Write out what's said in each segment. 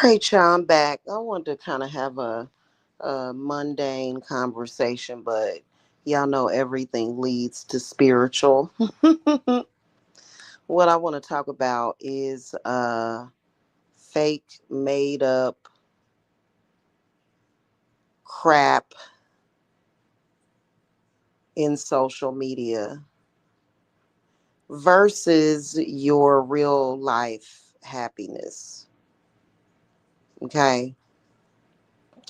right, y'all, I'm back. I wanted to kind of have a mundane conversation, but y'all know everything leads to spiritual. What I want to talk about is fake, made up crap in social media versus your real life happiness. Okay.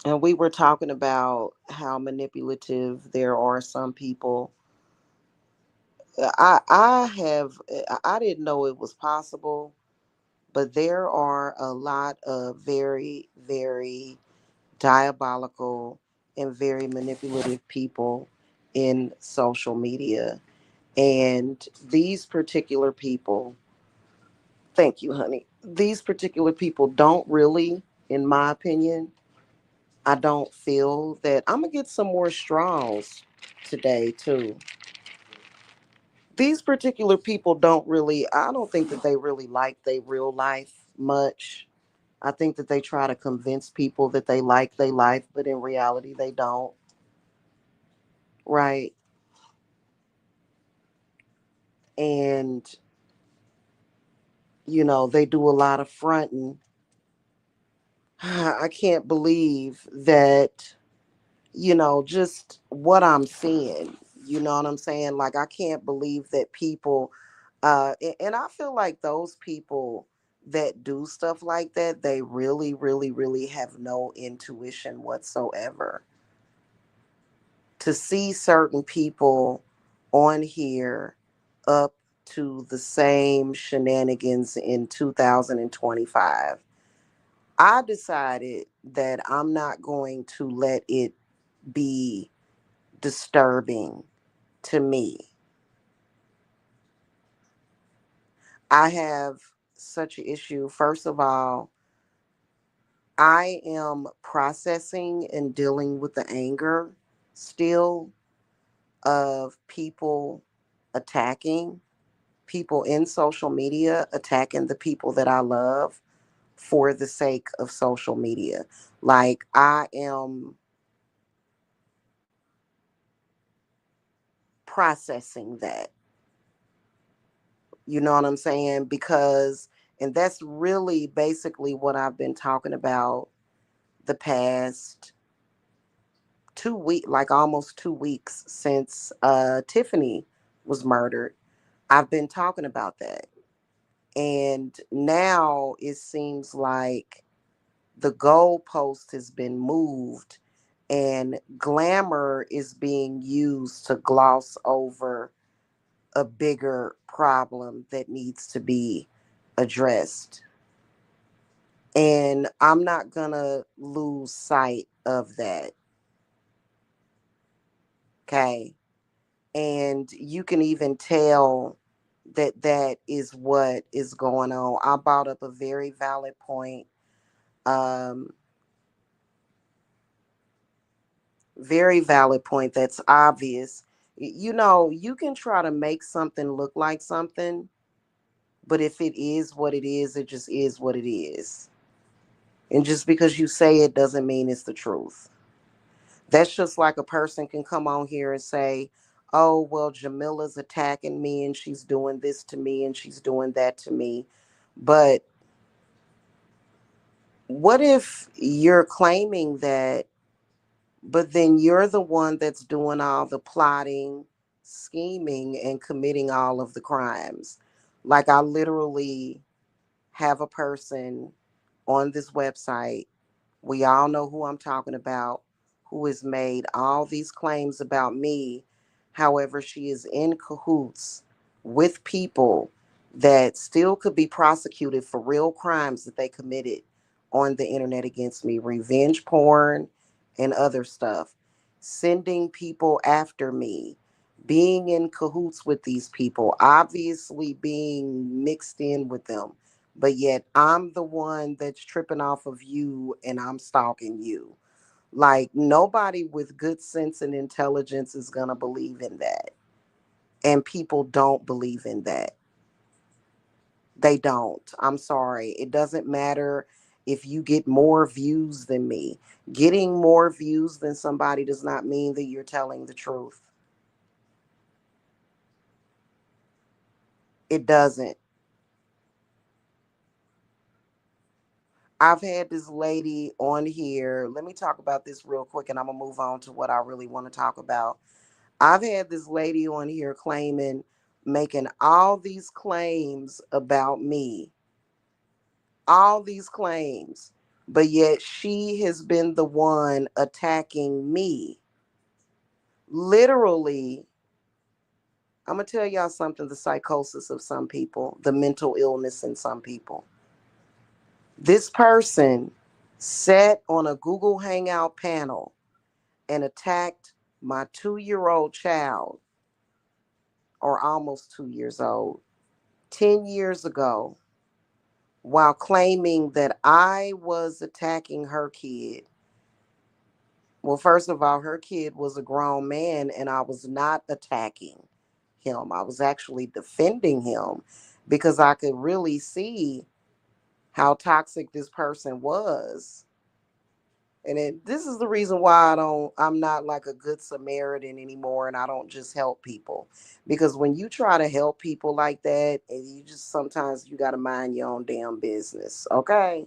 And we were talking about how manipulative there are some people. I didn't know it was possible, but there are a lot of very, very diabolical and very manipulative people in social media. And these particular people, thank you, honey. These particular people don't really, in my opinion, I don't feel that I'm gonna get some more straws today too. These particular people don't really, I don't think that they really like their real life much. I think that they try to convince people that they like their life, but in reality they don't. Right. And they do a lot of fronting. I can't believe that, just what I'm seeing. You know what I'm saying? Like, I can't believe that people, and I feel like those people that do stuff like that, they really, really, really have no intuition whatsoever. To see certain people on here up to the same shenanigans in 2025, I decided that I'm not going to let it be disturbing to me. I have such an issue. First of all, I am processing and dealing with the anger still of people attacking people in social media, attacking the people that I love for the sake of social media. Like, I am processing that. You know what I'm saying? Because, and that's really basically what I've been talking about the past 2 weeks, like almost 2 weeks since Tiffany was murdered. I've been talking about that. And now it seems like the goalpost has been moved and glamour is being used to gloss over a bigger problem that needs to be addressed. And I'm not going to lose sight of that. Okay. And you can even tell that that is what is going on. I brought up a very valid point. Um, Very valid point that's obvious. You can try to make something look like something, but if it is what it is, it just is what it is. And just because you say it doesn't mean it's the truth. That's just like a person can come on here and say, oh, well, Jamila's attacking me and she's doing this to me and she's doing that to me. But what if you're claiming that, but then you're the one that's doing all the plotting, scheming, and committing all of the crimes? Like, I literally have a person on this website. We all know who I'm talking about, who has made all these claims about me. However, she is in cahoots with people that still could be prosecuted for real crimes that they committed on the internet against me, revenge porn and other stuff, sending people after me, being in cahoots with these people, obviously being mixed in with them, but yet I'm the one that's tripping off of you and I'm stalking you. Like, nobody with good sense and intelligence is going to believe in that. And people don't believe in that. They don't. I'm sorry. It doesn't matter if you get more views than me. Getting more views than somebody does not mean that you're telling the truth. It doesn't. I've had this lady on here. Let me talk about this real quick and I'm going to move on to what I really want to talk about. I've had this lady on here claiming, making all these claims about me, all these claims, but yet she has been the one attacking me. Literally, I'm going to tell y'all something, the psychosis of some people, the mental illness in some people. This person sat on a Google Hangout panel and attacked my 2-year-old child, or almost 2 years old, 10 years ago, while claiming that I was attacking her kid. Well, first of all, her kid was a grown man, and I was not attacking him. I was actually defending him because I could really see how toxic this person was. This is the reason why I'm not like a good Samaritan anymore, and I don't just help people. Because when you try to help people like that, and you just, sometimes you got to mind your own damn business, okay?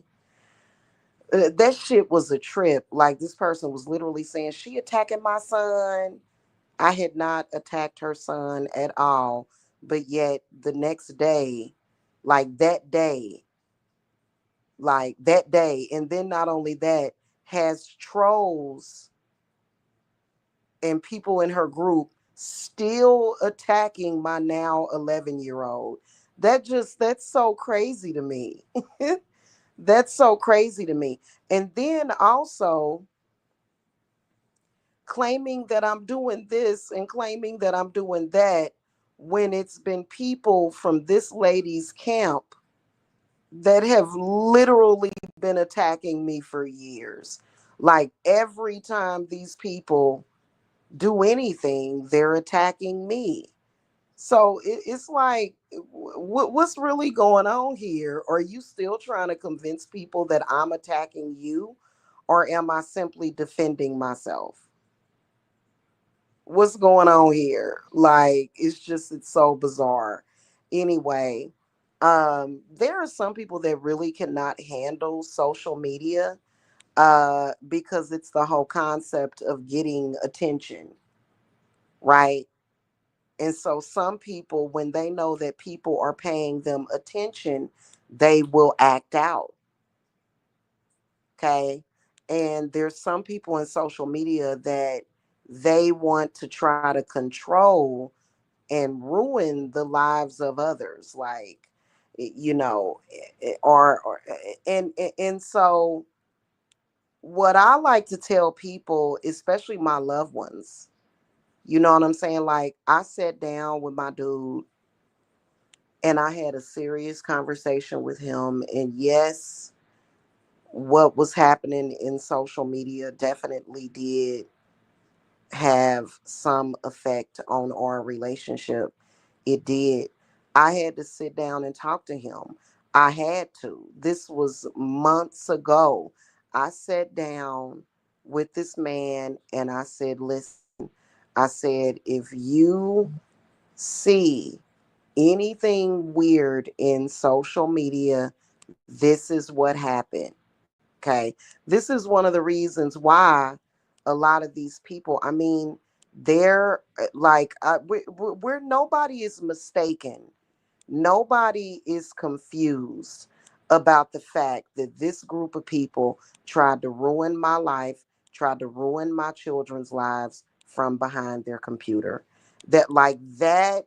That shit was a trip. Like, this person was literally saying, she attacking my son. I had not attacked her son at all. But yet the next day, like that day, and then not only that, has trolls and people in her group still attacking my now 11-year-old. That's so crazy to me. That's so crazy to me. And then also claiming that I'm doing this and claiming that I'm doing that, when it's been people from this lady's camp that have literally been attacking me for years. Like, every time these people do anything, they're attacking me. So it's like, what's really going on here? Are you still trying to convince people that I'm attacking you, or am I simply defending myself? What's going on here? Like, it's so bizarre. Anyway, there are some people that really cannot handle social media, because it's the whole concept of getting attention, right? And so some people, when they know that people are paying them attention, they will act out. Okay. And there's some people in social media that they want to try to control and ruin the lives of others. Like, you know, and so what I like to tell people, especially my loved ones, you know what I'm saying? Like, I sat down with my dude and I had a serious conversation with him. And yes, what was happening in social media definitely did have some effect on our relationship. It did. I had to sit down and talk to him. I had to. This was months ago. I sat down with this man and I said, listen, I said, if you see anything weird in social media, this is what happened. Okay. This is one of the reasons why a lot of these people, I mean, they're like, we're nobody is mistaken. Nobody is confused about the fact that this group of people tried to ruin my life, tried to ruin my children's lives from behind their computer. That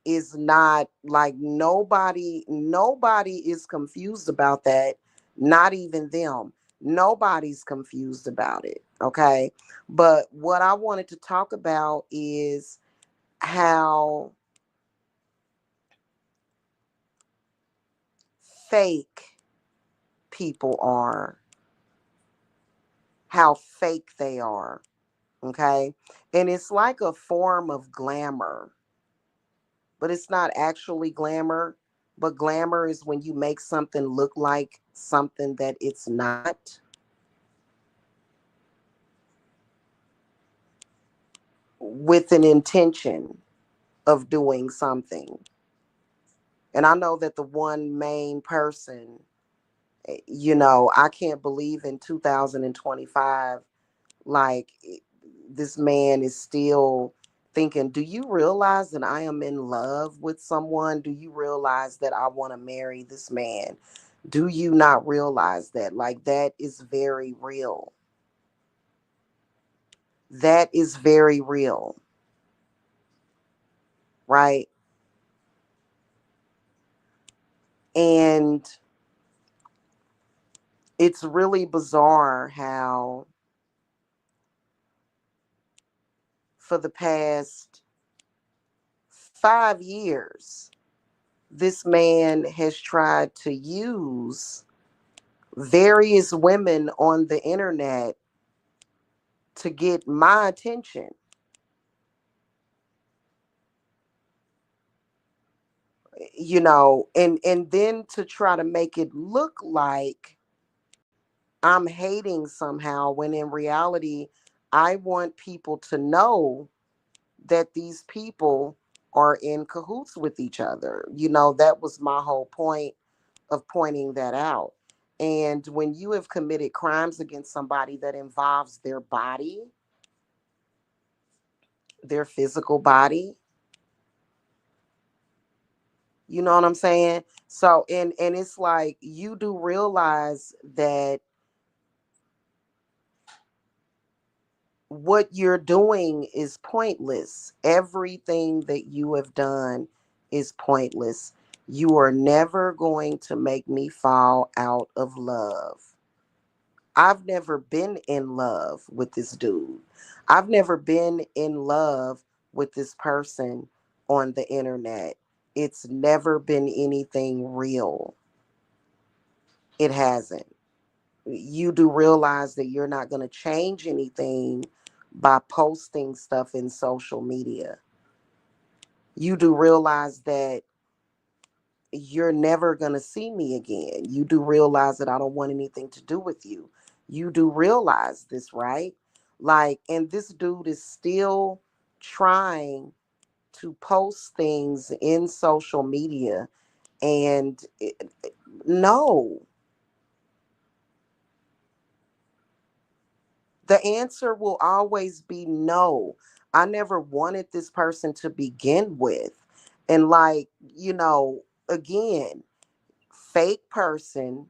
is not like, nobody is confused about that, not even them. Nobody's confused about it, okay? But what I wanted to talk about is how fake people are, how fake they are, okay? And it's like a form of glamour, but it's not actually glamour, But glamour is when you make something look like something that it's not, with an intention of doing something. And I know that the one main person, I can't believe in 2025, like, this man is still thinking, do you realize that I am in love with someone? Do you realize that I want to marry this man? Do you not realize that? Like, that is very real. That is very real, right? And it's really bizarre how for the past 5 years, this man has tried to use various women on the internet to get my attention, and then to try to make it look like I'm hating somehow, when in reality I want people to know that these people are in cahoots with each other. That was my whole point of pointing that out. And when you have committed crimes against somebody that involves their body, their physical body, you know what I'm saying? So, and it's like, you do realize that what you're doing is pointless. Everything that you have done is pointless. You are never going to make me fall out of love. I've never been in love with this dude. I've never been in love with this person on the internet. It's never been anything real. It hasn't. You do realize that you're not going to change anything by posting stuff in social media. You do realize that you're never going to see me again. You do realize that I don't want anything to do with you. You do realize this, right? Like, and this dude is still trying to post things in social media. And no, the answer will always be no. I never wanted this person to begin with. And, like, again, fake person,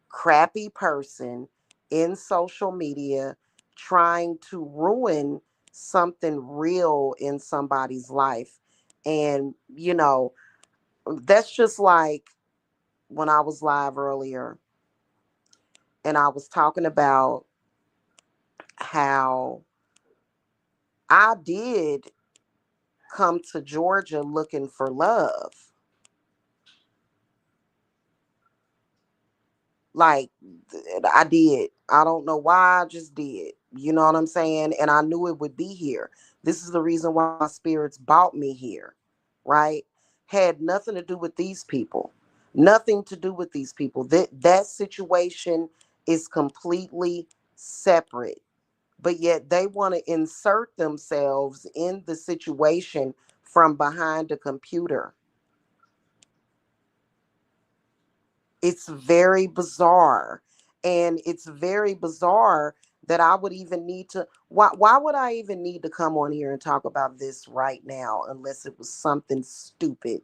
crappy person in social media trying to ruin something real in somebody's life. And, that's just like when I was live earlier and I was talking about how I did come to Georgia looking for love. Like, I did. I don't know why, I just did. You know what I'm saying? And I knew it would be here. This is the reason why my spirits brought me here, right? Had nothing to do with these people. Nothing to do with these people. That situation is completely separate. But yet they want to insert themselves in the situation from behind a computer. It's very bizarre. And it's very bizarre that I would even need to, why would I even need to come on here and talk about this right now, unless it was something stupid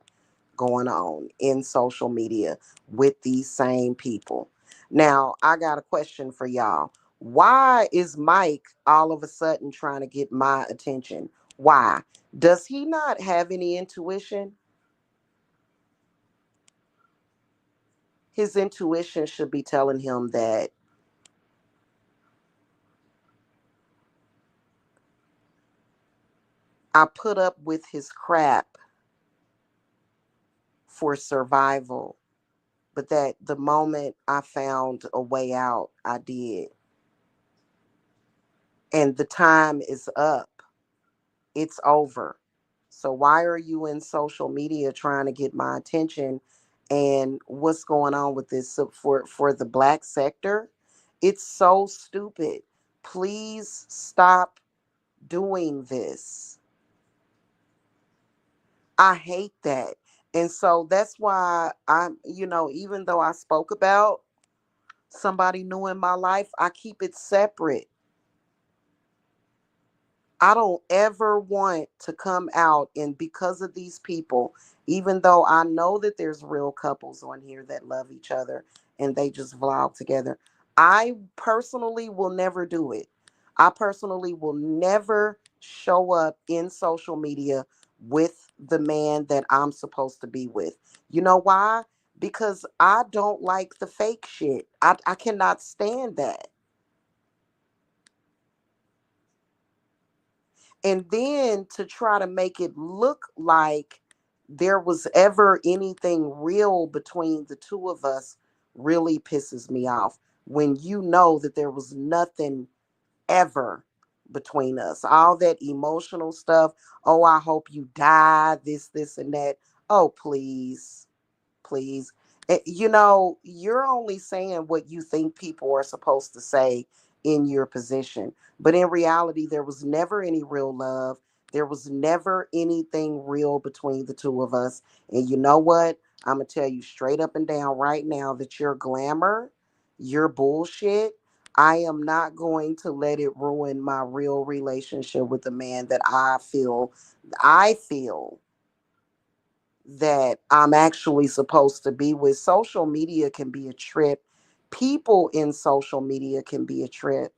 going on in social media with these same people. Now, I got a question for y'all. Why is Mike all of a sudden trying to get my attention? Why? Does he not have any intuition? His intuition should be telling him that I put up with his crap for survival, but that the moment I found a way out, I did. And the time is up. It's over. So why are you in social media trying to get my attention and what's going on with this. So for the black sector, it's so stupid. Please stop doing this. I hate that. And so that's why I'm, even though I spoke about somebody new in my life, I keep it separate. I don't ever want to come out and because of these people, even though I know that there's real couples on here that love each other and they just vlog together, I personally will never do it. I personally will never show up in social media with the man that I'm supposed to be with. You know why? Because I don't like the fake shit. I cannot stand that. And then to try to make it look like there was ever anything real between the two of us really pisses me off when you know that there was nothing ever between us. All that emotional stuff. Oh, I hope you die, this, and that. Oh, please, please. You're only saying what you think people are supposed to say in your position. But in reality, there was never any real love. There was never anything real between the two of us. And you know what? I'm going to tell you straight up and down right now that your glamour, your bullshit, I am not going to let it ruin my real relationship with the man that I feel that I'm actually supposed to be with. Social media can be a trip. People in social media can be a trip.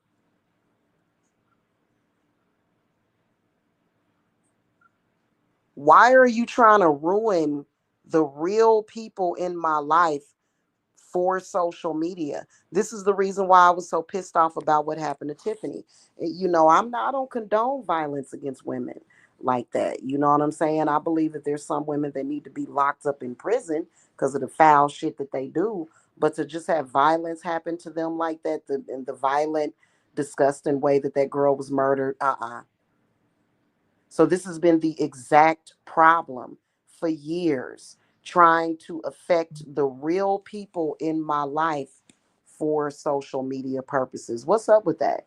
Why are you trying to ruin the real people in my life for social media? This is the reason why I was so pissed off about what happened to Tiffany. I don't condone violence against women like that. You know what I'm saying? I believe that there's some women that need to be locked up in prison because of the foul shit that they do. But to just have violence happen to them like that, in the violent, disgusting way that that girl was murdered, So this has been the exact problem for years, trying to affect the real people in my life for social media purposes. What's up with that?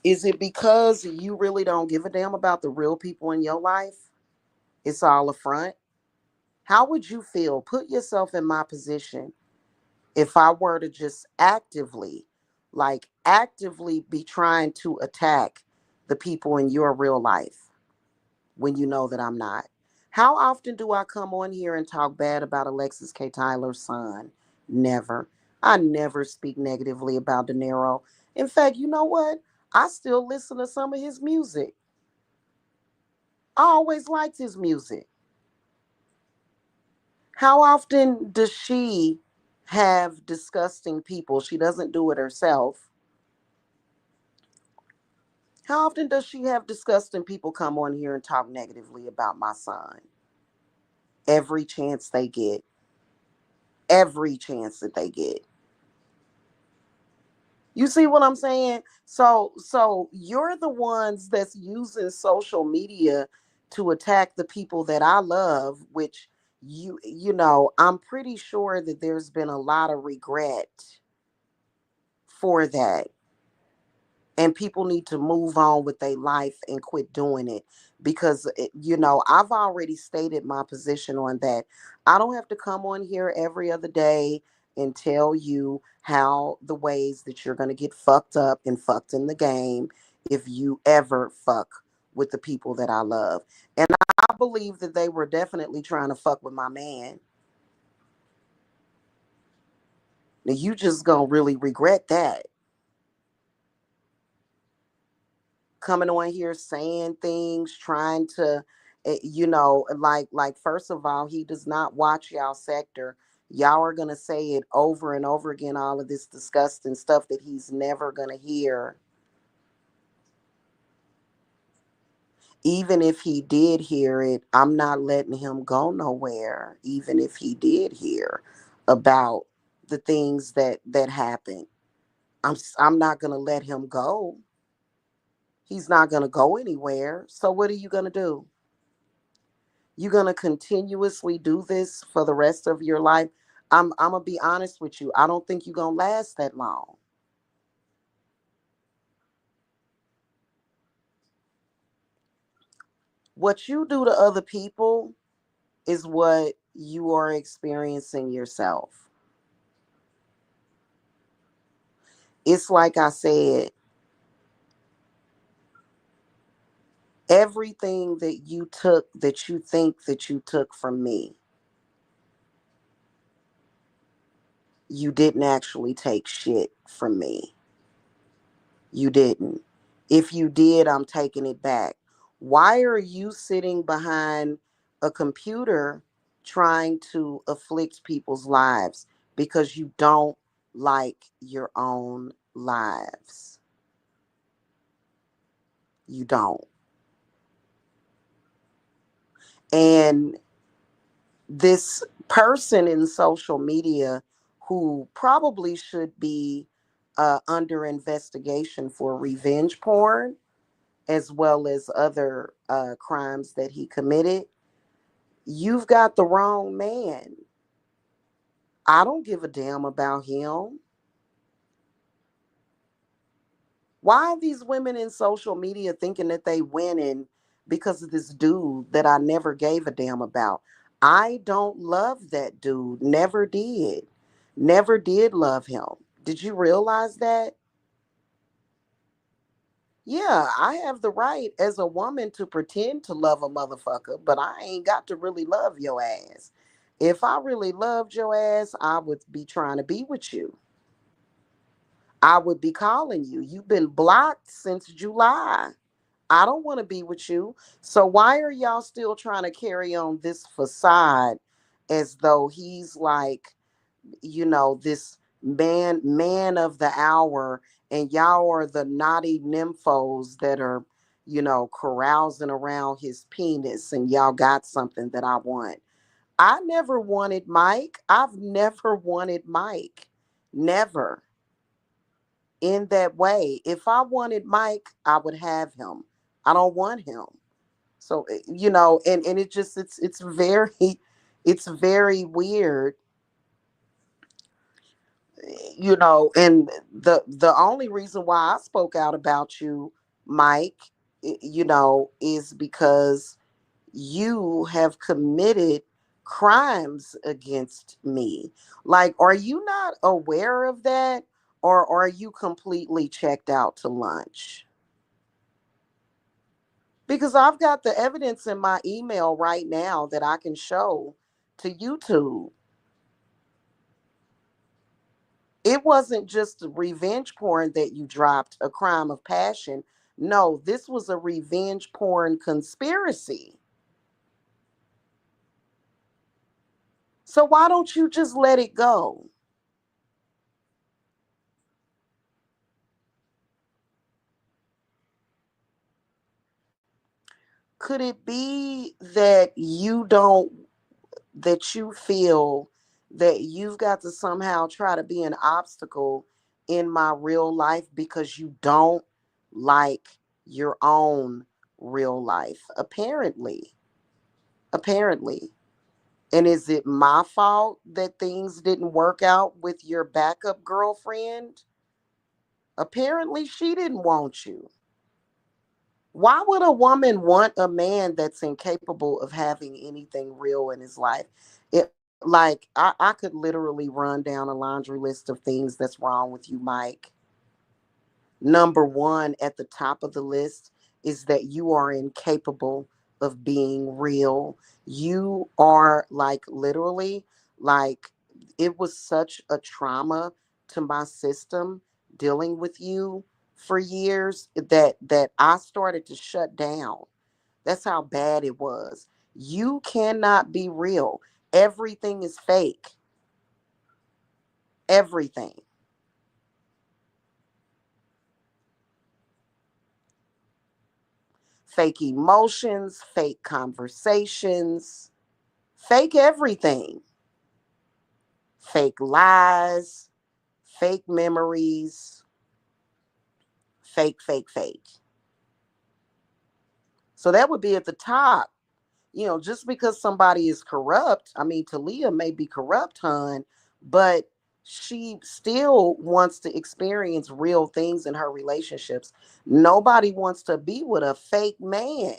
Is it because you really don't give a damn about the real people in your life? It's all a front. How would you feel? Put yourself in my position if I were to just actively be trying to attack the people in your real life when you know that I'm not. How often do I come on here and talk bad about Alexis K. Tyler's son? Never. I never speak negatively about De Niro. In fact, you know what? I still listen to some of his music. I always liked his music. How often does she have disgusting people? She doesn't do it herself. How often does she have disgusting people come on here and talk negatively about my son? Every chance they get. Every chance that they get. You see what I'm saying? So you're the ones that's using social media to attack the people that I love, which I'm pretty sure that there's been a lot of regret for that. And people need to move on with their life and quit doing it because I've already stated my position on that. I don't have to come on here every other day and tell you how the ways that you're going to get fucked up and fucked in the game if you ever fuck with the people that I love. And I believe that they were definitely trying to fuck with my man. Now you just gonna really regret that. Coming on here saying things, trying to, like first of all, he does not watch y'all sector. Y'all are gonna say it over and over again, all of this disgusting stuff that he's never gonna hear. Even if he did hear it, I'm not letting him go nowhere. Even if he did hear about the things that happened, I'm not gonna let him go. He's not going to go anywhere. So what are you going to do? You're going to continuously do this for the rest of your life? I'm going to be honest with you. I don't think you're going to last that long. What you do to other people is what you are experiencing yourself. It's like I said, everything that you took, that you think that you took from me, you didn't actually take shit from me. You didn't. If you did, I'm taking it back. Why are you sitting behind a computer trying to afflict people's lives? Because you don't like your own lives. You don't. And this person in social media who probably should be under investigation for revenge porn as well as other crimes that he committed, you've got the wrong man. I don't give a damn about him. Why are these women in social media thinking that they winning because of this dude that I never gave a damn about? I don't love that dude. Never did. Never did love him. Did you realize that? Yeah, I have the right as a woman to pretend to love a motherfucker, but I ain't got to really love your ass. If I really loved your ass, I would be trying to be with you. I would be calling you. You've been blocked since July. I don't want to be with you. So why are y'all still trying to carry on this facade as though he's like, this man of the hour, and y'all are the naughty nymphos that are, carousing around his penis, and y'all got something that I want. I never wanted Mike. I've never wanted Mike. Never in that way. If I wanted Mike, I would have him. I don't want him. So and it's very it's very weird, and the only reason why I spoke out about you, Mike, is because you have committed crimes against me. Like, are you not aware of that, or are you completely checked out to lunch? Because I've got the evidence in my email right now that I can show to YouTube. It wasn't just revenge porn that you dropped, a crime of passion. No, this was a revenge porn conspiracy. So why don't you just let it go? Could it be that that you feel that you've got to somehow try to be an obstacle in my real life because you don't like your own real life? Apparently. Apparently. And is it my fault that things didn't work out with your backup girlfriend? Apparently, she didn't want you. Why would a woman want a man that's incapable of having anything real in his life? I could literally run down a laundry list of things that's wrong with you, Mike. Number one at the top of the list is that you are incapable of being real. You are like literally, like, it was such a trauma to my system dealing with you for years that I started to shut down. That's how bad it was. You cannot be real. Everything is fake. Everything. Fake emotions, fake conversations, fake everything, fake lies, fake memories, fake, fake, fake. So that would be at the top. Just because somebody is corrupt, I mean, Talia may be corrupt, hun, but she still wants to experience real things in her relationships. Nobody wants to be with a fake man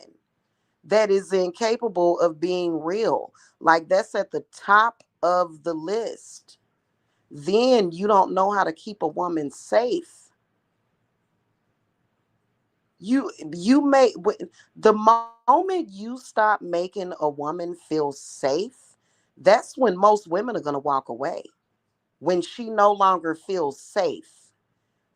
that is incapable of being real. Like, that's at the top of the list. Then you don't know how to keep a woman safe. You may the moment you stop making a woman feel safe, that's when most women are going to walk away. When she no longer feels safe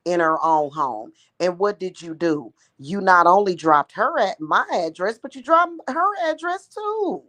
in her own home. And what did you do? You not only dropped her at my address, but you dropped her address too.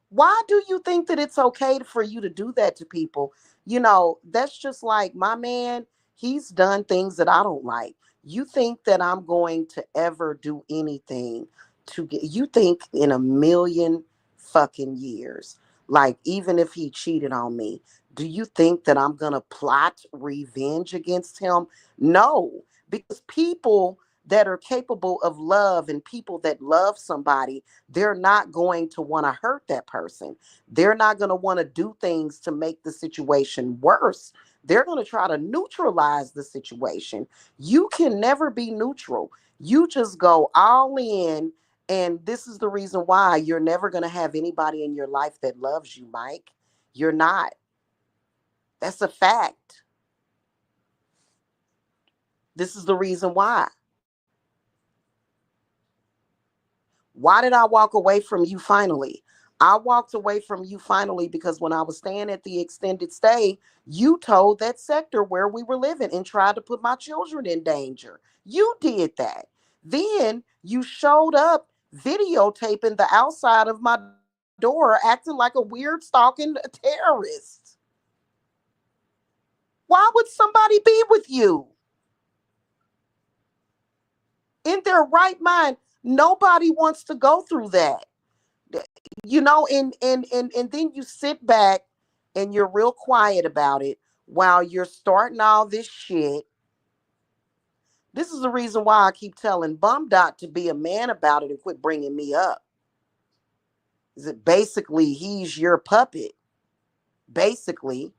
Why do you think that it's okay for you to do that to people? That's just like my man, he's done things that I don't like. You think that I'm going to ever do anything to get, you think in a million fucking years, like even if he cheated on me, do you think that I'm going to plot revenge against him? No, because people that are capable of love and people that love somebody, they're not going to want to hurt that person. They're not going to want to do things to make the situation worse. They're going to try to neutralize the situation. You can never be neutral. You just go all in. And this is the reason why you're never going to have anybody in your life that loves you, Mike. You're not. That's a fact. This is the reason why. Why did I walk away from you finally? I walked away from you finally because when I was staying at the extended stay, you told that sector where we were living and tried to put my children in danger. You did that. Then you showed up videotaping the outside of my door, acting like a weird stalking terrorist. Why would somebody be with you in their right mind? Nobody wants to go through that. And then you sit back and you're real quiet about it while you're starting all this shit. This is the reason why I keep telling Bum Dot to be a man about it and quit bringing me up. Is it basically he's your puppet? Basically,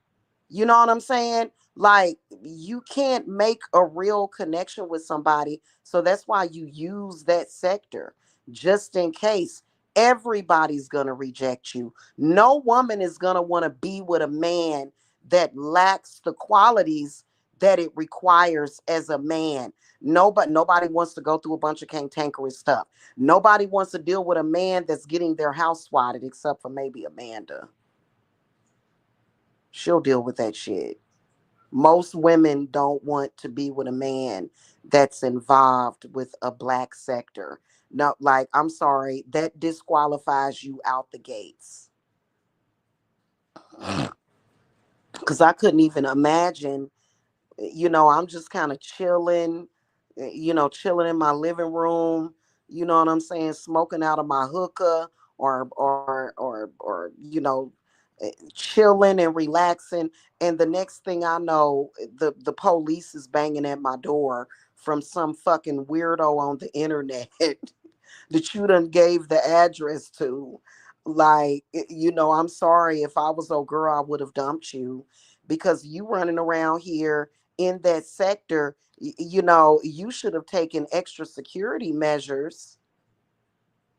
you know what I'm saying? Like, you can't make a real connection with somebody. So that's why you use that sector just in case. Everybody's going to reject you. No woman is going to want to be with a man that lacks the qualities that it requires as a man. Nobody wants to go through a bunch of cantankerous stuff. Nobody wants to deal with a man that's getting their house swatted, except for maybe Amanda. She'll deal with that shit. Most women don't want to be with a man that's involved with a black sector. No, like, I'm sorry, that disqualifies you out the gates. Because I couldn't even imagine, I'm just kind of chilling, chilling in my living room, you know what I'm saying, smoking out of my hookah or chilling and relaxing. And the next thing I know, the police is banging at my door from some fucking weirdo on the internet that you done gave the address to. Like, I'm sorry. If I was a girl, I would have dumped you because you running around here in that sector. You should have taken extra security measures.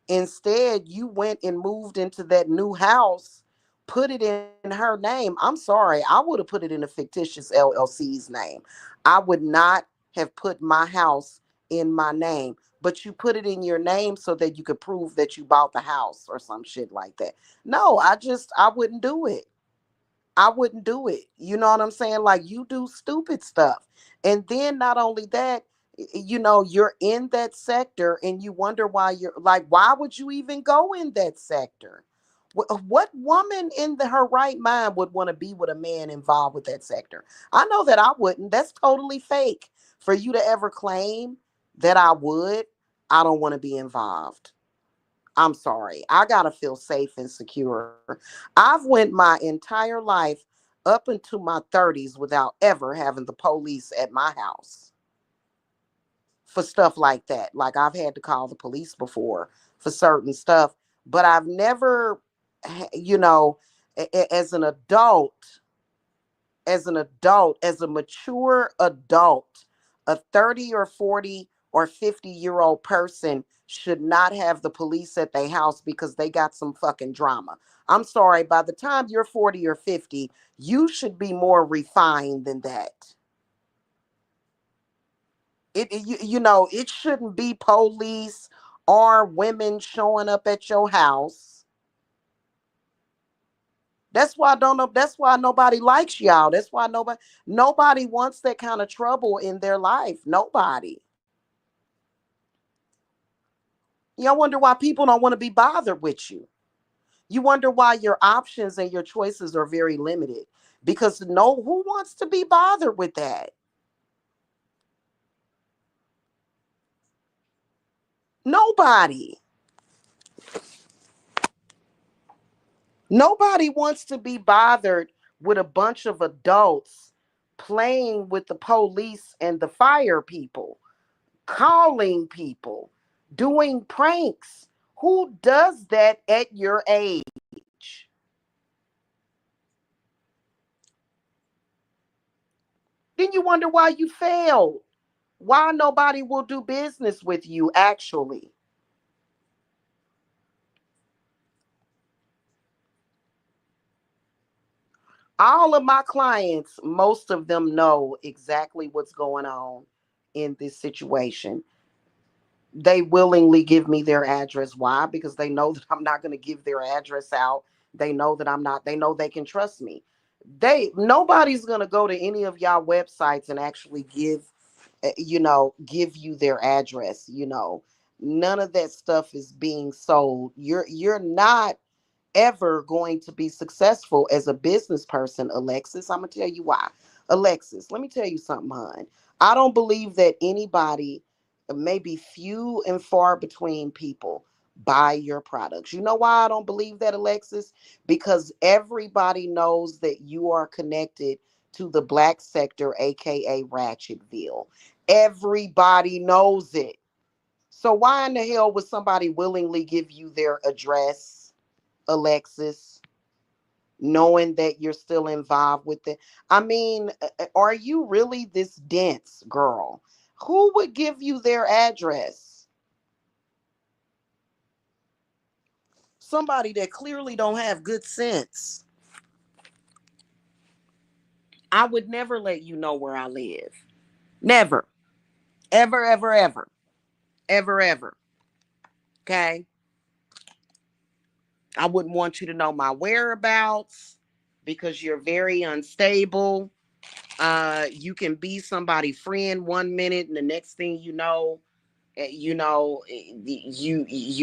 Instead, you went and moved into that new house, put it in her name. I'm sorry, I would have put it in a fictitious LLC's name. I would not have put my house in my name, but you put it in your name so that you could prove that you bought the house or some shit like that. No, I wouldn't do it. I wouldn't do it. You know what I'm saying? Like, you do stupid stuff. And then not only that, you're in that sector and you wonder why you're like, why would you even go in that sector? What woman in her right mind would want to be with a man involved with that sector? I know that I wouldn't. That's totally fake for you to ever claim that I would. I don't want to be involved. I'm sorry. I gotta feel safe and secure. I've went my entire life up into my 30s without ever having the police at my house. for stuff like that. Like I've had to call the police before for certain stuff, but I've never, you know, as an adult, as a mature adult, a 30 or 40 or 50-year-old person should not have the police at their house because they got some fucking drama. I'm sorry, by the time you're 40 or 50, you should be more refined than that. It shouldn't be police or women showing up at your house. That's why I don't know. That's why nobody likes y'all. That's why nobody wants that kind of trouble in their life. Nobody. You wonder why people don't want to be bothered with you. You wonder why your options and your choices are very limited. Because no, who wants to be bothered with that? Nobody. Nobody wants to be bothered with a bunch of adults playing with the police and the fire people, calling people, doing pranks. Who does that at your age? Then you wonder why you failed. Why nobody will do business with you, actually. All of my clients, most of them know exactly what's going on in this situation. They willingly give me their address. Why? Because they know that I'm not going to give their address out. They know that I'm not, they know they can trust me. Nobody's going to go to any of y'all websites and actually give you their address. None of that stuff is being sold. You're not ever going to be successful as a business person, Alexis. I'm going to tell you why. Alexis, let me tell you something, hon. I don't believe that anybody, maybe few and far between people, buy your products. You know why I don't believe that, Alexis? Because everybody knows that you are connected to the black sector, aka Ratchetville. Everybody knows it. So why in the hell would somebody willingly give you their address, Alexis, knowing that you're still involved with it? I mean, are you really this dense, girl? Who would give you their address? Somebody that clearly don't have good sense. I would never let you know where I live. Never. Ever, ever, ever. Ever, ever. Okay? I wouldn't want you to know my whereabouts because you're very unstable. You can be somebody's friend 1 minute, and the next thing you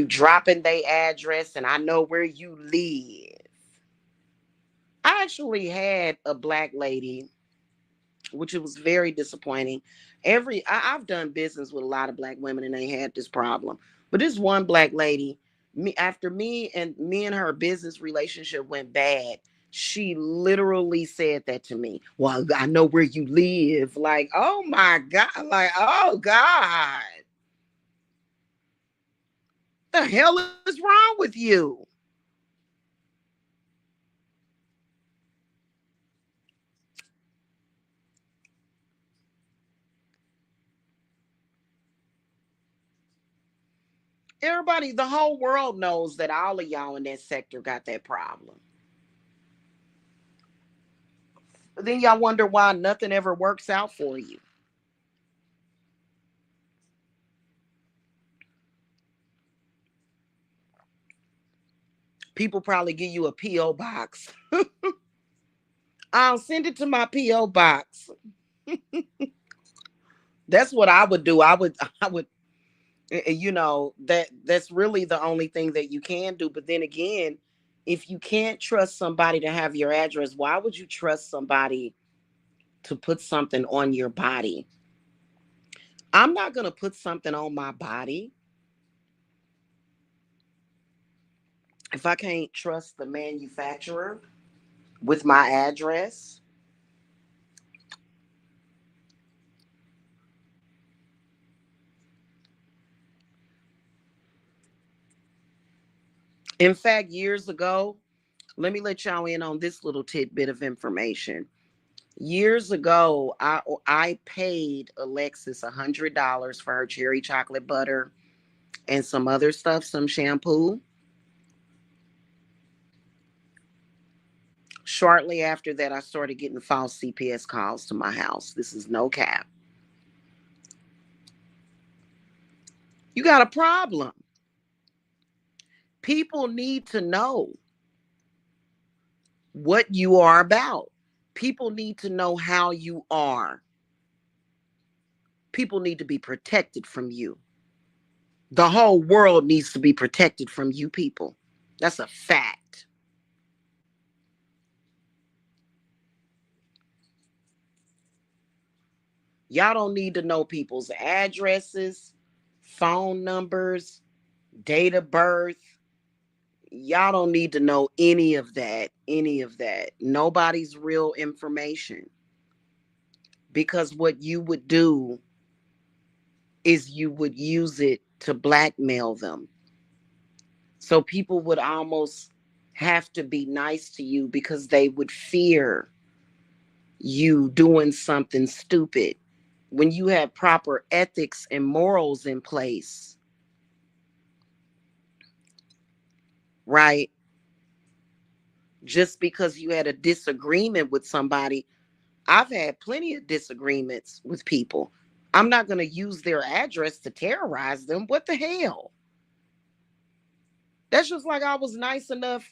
dropping their address, and I know where you live. I actually had a black lady, which it was very disappointing. I've done business with a lot of black women, and they had this problem. But this one black lady, after me and her business relationship went bad, she literally said that to me. Well, I know where you live. Like, oh my God. Like, oh God. The hell is wrong with you? Everybody, the whole world knows that all of y'all in that sector got that problem. Then y'all wonder why nothing ever works out for you. People probably give you a P.O. box. I'll send it to my P.O. box. That's what I would do. I would that's really the only thing that you can do. But then again, if you can't trust somebody to have your address, why would you trust somebody to put something on your body? I'm not going to put something on my body if I can't trust the manufacturer with my address. In fact, years ago, let me let y'all in on this little tidbit of information. Years ago, I paid Alexis $100 for her cherry chocolate butter and some other stuff, some shampoo. Shortly after that, I started getting false CPS calls to my house. This is no cap. You got a problem. People need to know what you are about. People need to know how you are. People need to be protected from you. The whole world needs to be protected from you people. That's a fact. Y'all don't need to know people's addresses, phone numbers, date of birth. Y'all don't need to know any of that. Any of that. Nobody's real information. Because what you would do is you would use it to blackmail them. So people would almost have to be nice to you because they would fear you doing something stupid. When you have proper ethics and morals in place, right? Just because you had a disagreement with somebody, I've had plenty of disagreements with people. I'm not going to use their address to terrorize them. What the hell? That's just like I was nice enough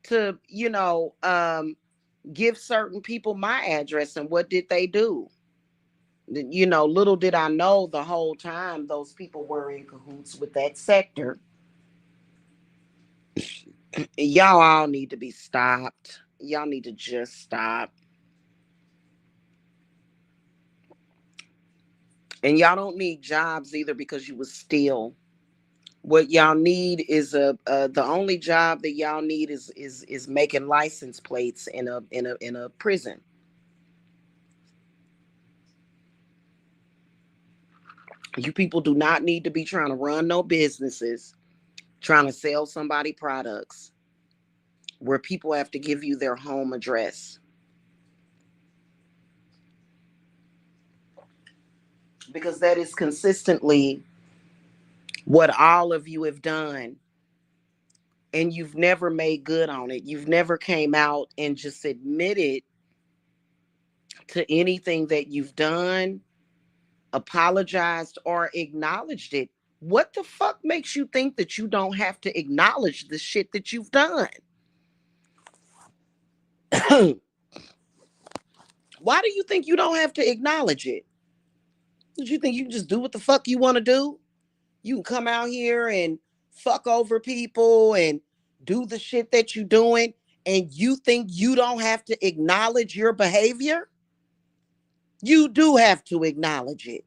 to, give certain people my address, and what did they do? Little did I know the whole time those people were in cahoots with that sector. Y'all all need to be stopped. Y'all need to just stop. And y'all don't need jobs either because you was steal. What y'all need is the only job that y'all need is making license plates in a prison. You people do not need to be trying to run no businesses, trying to sell somebody products where people have to give you their home address. Because that is consistently what all of you have done, and you've never made good on it. You've never came out and just admitted to anything that you've done, apologized, or acknowledged it. What the fuck makes you think that you don't have to acknowledge the shit that you've done? Why do you think you don't have to acknowledge it? Did you think you can just do what the fuck you want to do? You can come out here and fuck over people and do the shit that you're doing, and you think you don't have to acknowledge your behavior? You do have to acknowledge it.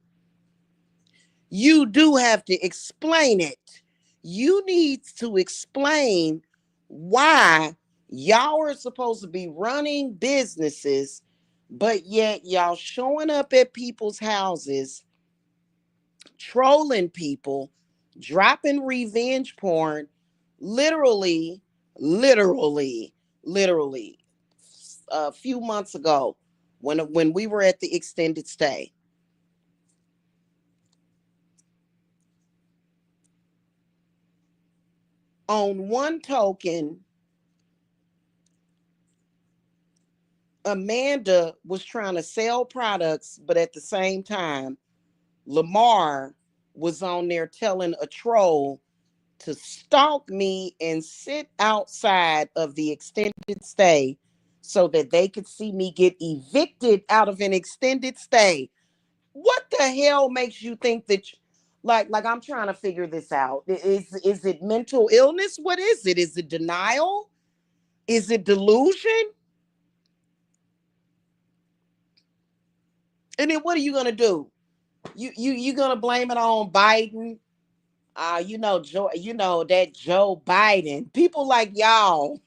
You do have to explain it. You need to explain why y'all are supposed to be running businesses, but yet y'all showing up at people's houses, trolling people, dropping revenge porn, literally, literally, literally. A few months ago, when we were at the extended stay, on one token, Amanda was trying to sell products, but at the same time, Lamar was on there telling a troll to stalk me and sit outside of the extended stay so that they could see me get evicted out of an extended stay. What the hell makes you think that like I'm trying to figure this out. Is it mental illness? What is it? Is it denial? Is it delusion? And then what are you gonna do? You gonna blame it on Biden? That Joe Biden. People like y'all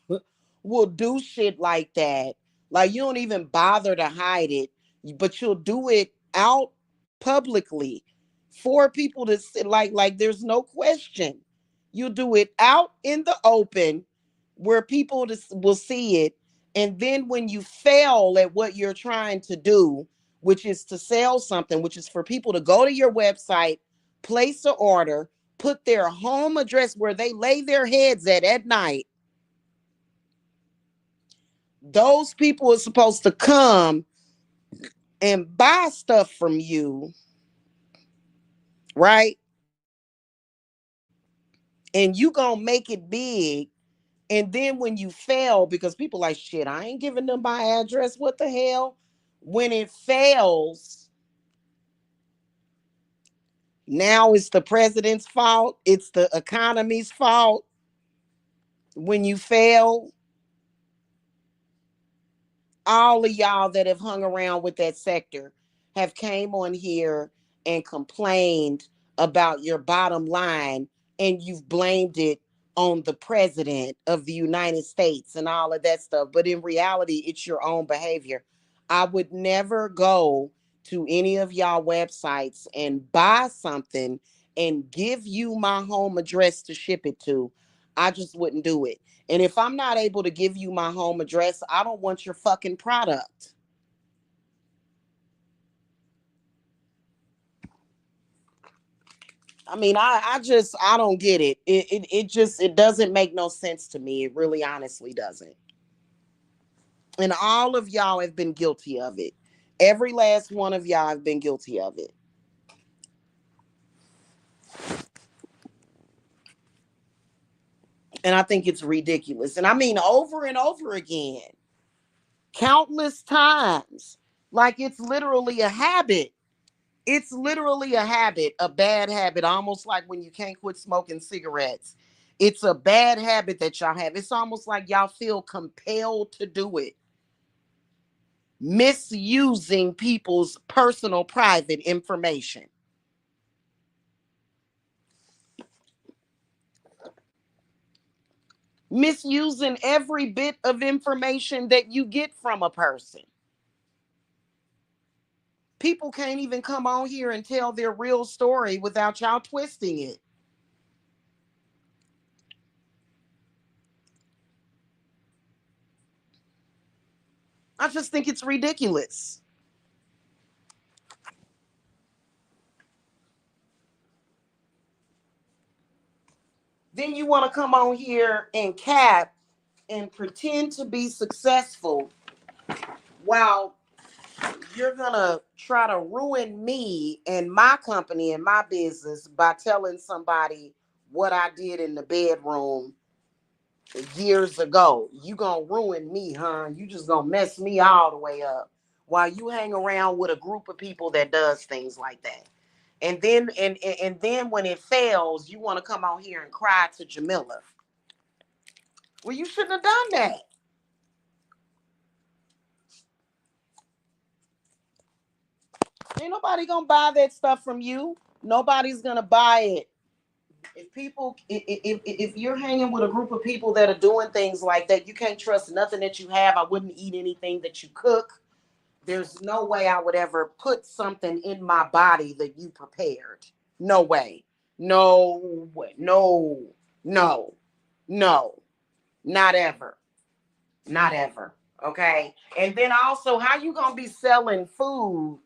will do shit like that. Like you don't even bother to hide it, but you'll do it out publicly for people to see, like there's no question. You do it out in the open where people will see it. And then when you fail at what you're trying to do, which is to sell something, which is for people to go to your website, place an order, put their home address where they lay their heads at night, those people are supposed to come and buy stuff from you, right? And you gonna make it big. And then when you fail, because people like, shit, I ain't giving them my address. What the hell? When it fails, now it's the president's fault. It's the economy's fault. When you fail, all of y'all that have hung around with that sector have came on here and complained about your bottom line, and you've blamed it on the president of the United States and all of that stuff. But in reality, it's your own behavior. I would never go to any of y'all websites and buy something and give you my home address to ship it to. I just wouldn't do it. And if I'm not able to give you my home address, I don't want your fucking product. I mean, I don't get it. It doesn't make no sense to me. It really honestly doesn't. And all of y'all have been guilty of it. Every last one of y'all have been guilty of it. And I think it's ridiculous. And I mean, over and over again, countless times. Like it's literally a habit. It's literally a habit, a bad habit, almost like when you can't quit smoking cigarettes. It's a bad habit that y'all have. It's almost like y'all feel compelled to do it. Misusing people's personal, private information. Misusing every bit of information that you get from a person. People can't even come on here and tell their real story without y'all twisting it. I just think it's ridiculous. Then you want to come on here and cap and pretend to be successful while you're gonna try to ruin me and my company and my business by telling somebody what I did in the bedroom years ago. You gonna ruin me, huh? You just gonna mess me all the way up while you hang around with a group of people that does things like that. And then when it fails, you want to come on here and cry to Jamila. Well, you shouldn't have done that. Ain't nobody gonna buy that stuff from you. Nobody's gonna buy it. If you're hanging with a group of people that are doing things like that, you can't trust nothing that you have. I wouldn't eat anything that you cook. There's no way I would ever put something in my body that you prepared. No way. No way. No. No. No. Not ever. Not ever. Okay. And then also, how you gonna be selling food?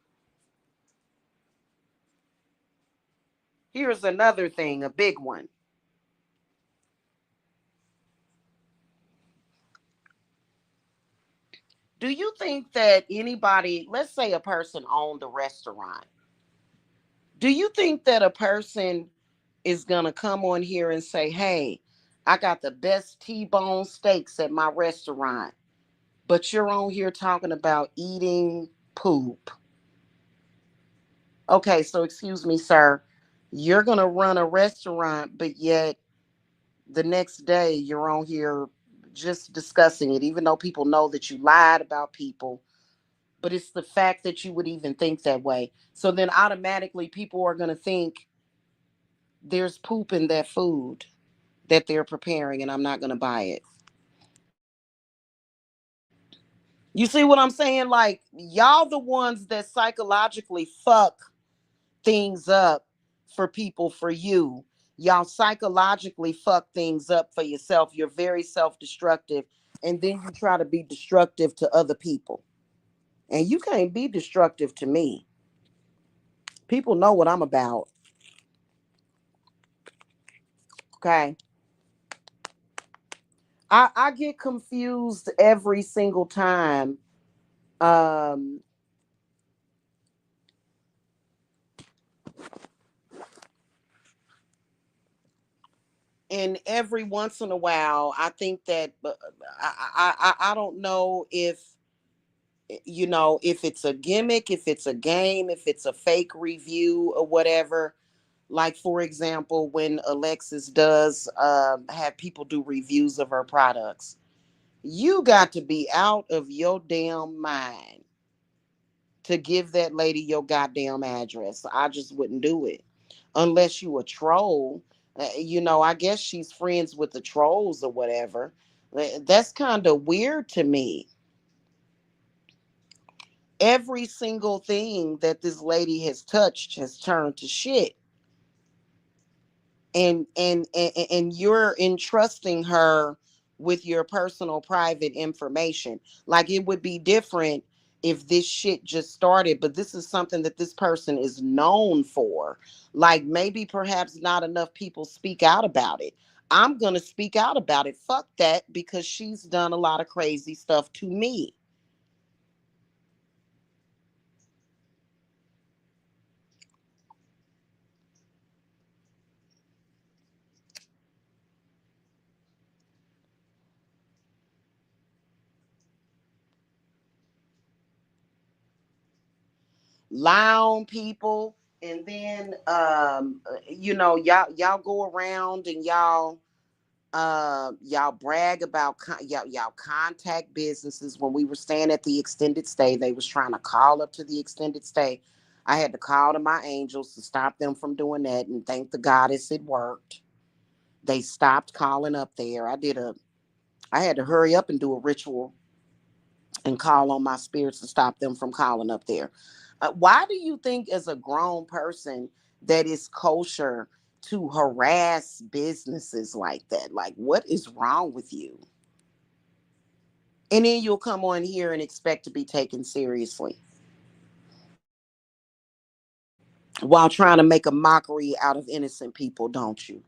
Here's another thing, a big one. Do you think that anybody, let's say a person owned a restaurant, do you think that a person is going to come on here and say, hey, I got the best T-bone steaks at my restaurant, but you're on here talking about eating poop? Okay, so excuse me, sir. You're going to run a restaurant, but yet the next day you're on here just discussing it, even though people know that you lied about people. But it's the fact that you would even think that way. So then automatically people are going to think there's poop in that food that they're preparing and I'm not going to buy it. You see what I'm saying? Like, y'all the ones that psychologically fuck things up for people, for you. Y'all psychologically fuck things up for yourself. You're very self-destructive, and then you try to be destructive to other people. And you can't be destructive to me. People know what I'm about. Okay. I get confused every single time. Um, and every once in a while, I think that I don't know if if it's a gimmick, if it's a game, if it's a fake review or whatever. Like for example, when Alexis does have people do reviews of her products, you got to be out of your damn mind to give that lady your goddamn address. I just wouldn't do it unless you a troll. I guess she's friends with the trolls or whatever. That's kind of weird to me. Every single thing that this lady has touched has turned to shit. And you're entrusting her with your personal private information. Like it would be different if this shit just started, but this is something that this person is known for. Like maybe perhaps not enough people speak out about it. I'm going to speak out about it. Fuck that, because she's done a lot of crazy stuff to me. Lie on people, and then y'all go around and y'all brag about y'all contact businesses. When we were staying at the extended stay, they was trying to call up to the extended stay. I had to call to my angels to stop them from doing that, and thank the goddess it worked. They stopped calling up there. I had to hurry up and do a ritual and call on my spirits to stop them from calling up there. Why do you think, as a grown person, that is kosher to harass businesses like that? Like, what is wrong with you? And then you'll come on here and expect to be taken seriously while trying to make a mockery out of innocent people, don't you?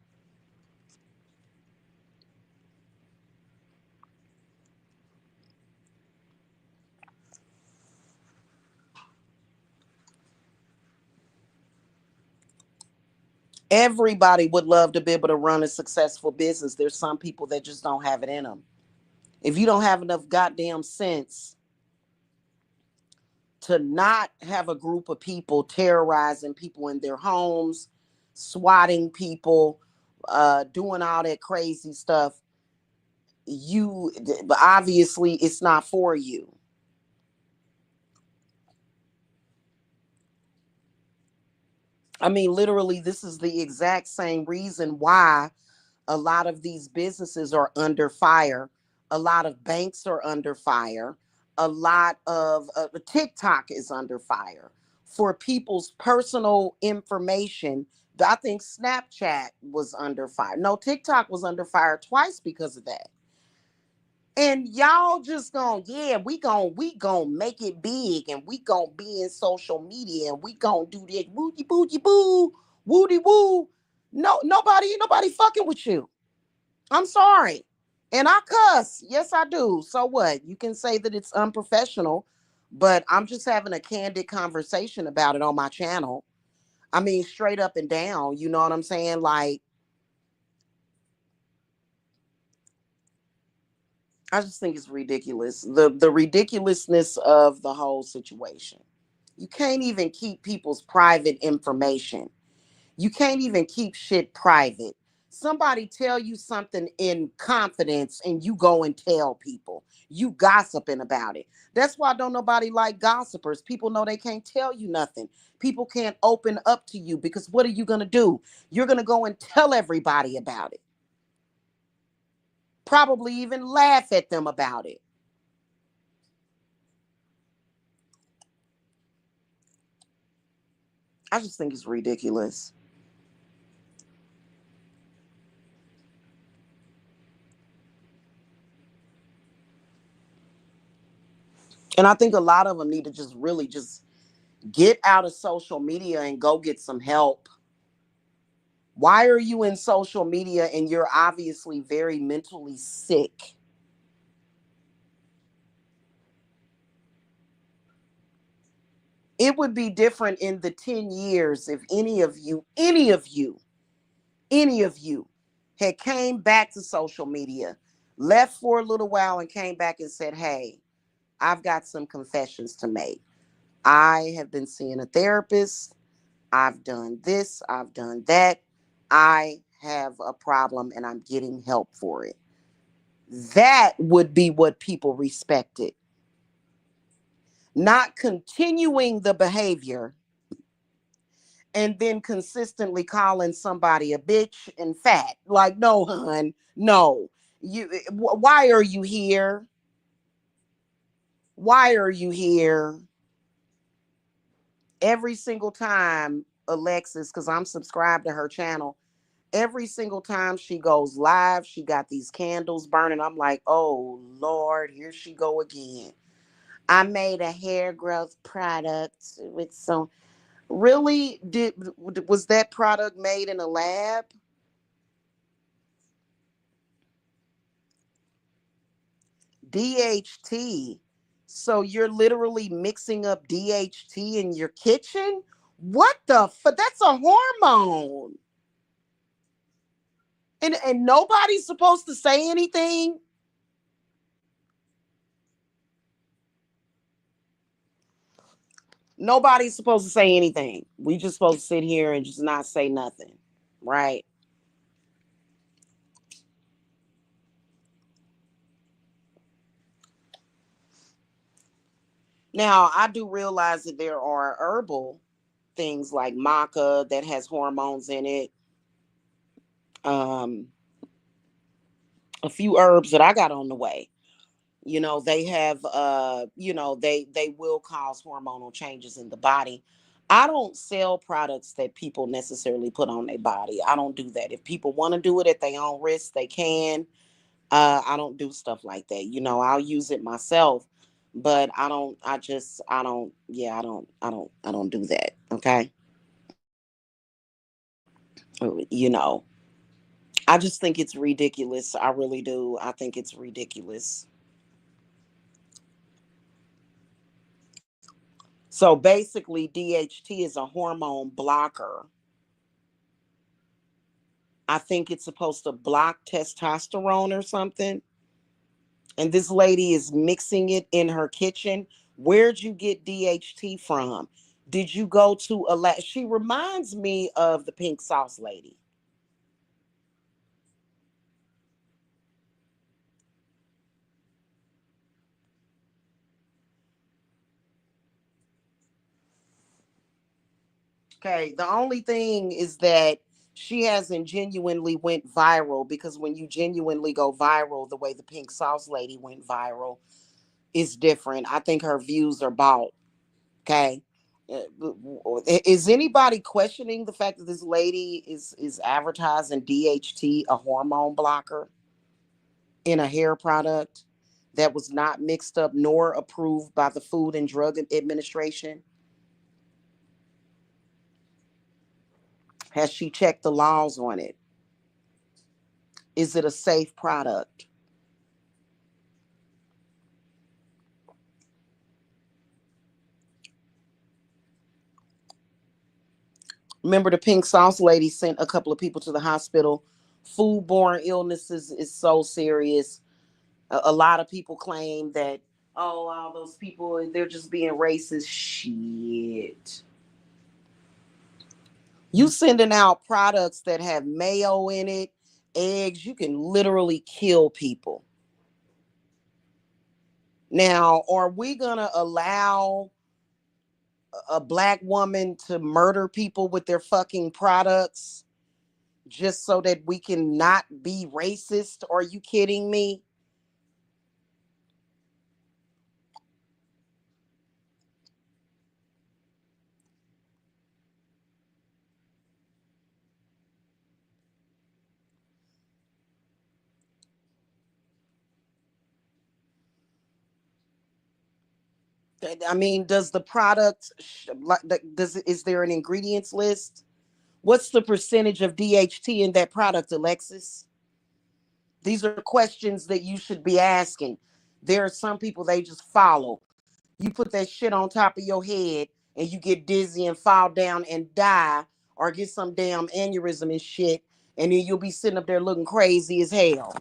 Everybody would love to be able to run a successful business. There's some people that just don't have it in them. If you don't have enough goddamn sense to not have a group of people terrorizing people in their homes, swatting people, doing all that crazy stuff, you obviously it's not for you. I mean, literally, this is the exact same reason why a lot of these businesses are under fire. A lot of banks are under fire. A lot of TikTok is under fire for people's personal information. I think Snapchat was under fire. No, TikTok was under fire twice because of that. And y'all just going, yeah, we gonna make it big, and we gonna be in social media, and we gonna do that wooty booty boo, woody woo. No, nobody fucking with you. I'm sorry. And I cuss. Yes, I do. So what? You can say that it's unprofessional, but I'm just having a candid conversation about it on my channel. I mean, straight up and down. You know what I'm saying? Like, I just think it's ridiculous. The ridiculousness of the whole situation. You can't even keep people's private information. You can't even keep shit private. Somebody tell you something in confidence and you go and tell people. You gossiping about it. That's why don't nobody like gossipers. People know they can't tell you nothing. People can't open up to you because what are you going to do? You're going to go and tell everybody about it. Probably even laugh at them about it. I just think it's ridiculous. And I think a lot of them need to just really just get out of social media and go get some help. Why are you in social media and you're obviously very mentally sick? It would be different in the 10 years if any of you had came back to social media, left for a little while and came back and said, "Hey, I've got some confessions to make. I have been seeing a therapist. I've done this, I've done that. I have a problem and I'm getting help for it." That would be what people respected. Not continuing the behavior and then consistently calling somebody a bitch and fat. Like, no, hun, no. Why are you here? Why are you here? Every single time Alexis, because I'm subscribed to her channel, every single time she goes live, she got these candles burning. I'm like, oh Lord, here she go again. I made a hair growth product with some. Really, did was that product made in a lab? DHT. So you're literally mixing up DHT in your kitchen? What the that's a hormone. And nobody's supposed to say anything. Nobody's supposed to say anything. We just supposed to sit here and just not say nothing. Right? Now, I do realize that there are herbal things like maca that has hormones in it. Um, a few herbs that I got on the way. They have they will cause hormonal changes in the body. I don't sell products that people necessarily put on their body. I don't do that. If people want to do it at their own risk, they can. I don't do stuff like that. I'll use it myself, but I don't do that. Okay. you know I just think it's ridiculous. I really do. I think it's ridiculous. So basically, DHT is a hormone blocker. I think it's supposed to block testosterone or something. And this lady is mixing it in her kitchen. Where'd you get DHT from? Did you go to a She reminds me of the pink sauce lady. Okay, the only thing is that she hasn't genuinely went viral, because when you genuinely go viral the way the pink sauce lady went viral is different. I think her views are bought. Okay. Is anybody questioning the fact that this lady is advertising DHT, a hormone blocker, in a hair product that was not mixed up nor approved by the Food and Drug Administration? Has she checked the laws on it? Is it a safe product? Remember, the pink sauce lady sent a couple of people to the hospital. Foodborne illnesses is so serious. A lot of people claim that, oh, all those people, they're just being racist. Shit. You sending out products that have mayo in it, eggs, you can literally kill people. Now, are we going to allow a black woman to murder people with their fucking products just so that we can not be racist? Are you kidding me? I mean, does the product is there an ingredients list? What's the percentage of DHT in that product, Alexis? These are questions that you should be asking. There are some people they just follow. You put that shit on top of your head and you get dizzy and fall down and die or get some damn aneurysm and shit, and then you'll be sitting up there looking crazy as hell.